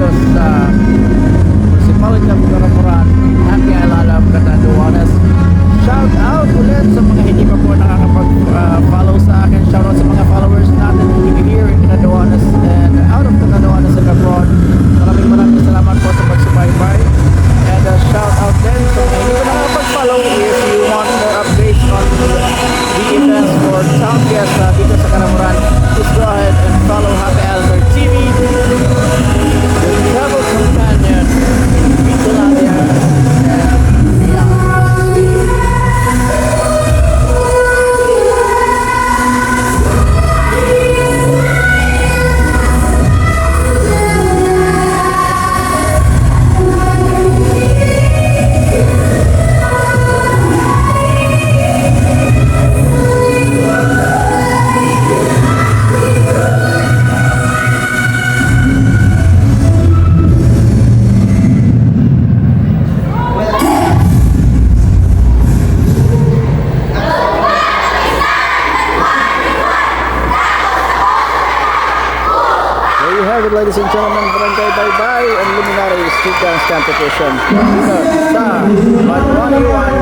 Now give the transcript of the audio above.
dito sa Municipality of Caramuran, Happy Island of Catanduanes. Shout out ulit sa mga hindi pa po nakakapag-follow sa akin. Shout out sa mga followers natin here in Catanduanes and out of Catanduanes and abroad. Maraming salamat po sa pagsubaybay. And shout out din sa mga hindi pa nakakapag-follow. If you want more updates on the events for Town Fiesta dito sa Caramuran, please go ahead and follow Happy Island TV, the travel companion, Vitulalia, and beyond. Ladies and gentlemen, barangay Baybay and Luminary Street Dance Competition dito sa Manuaniwan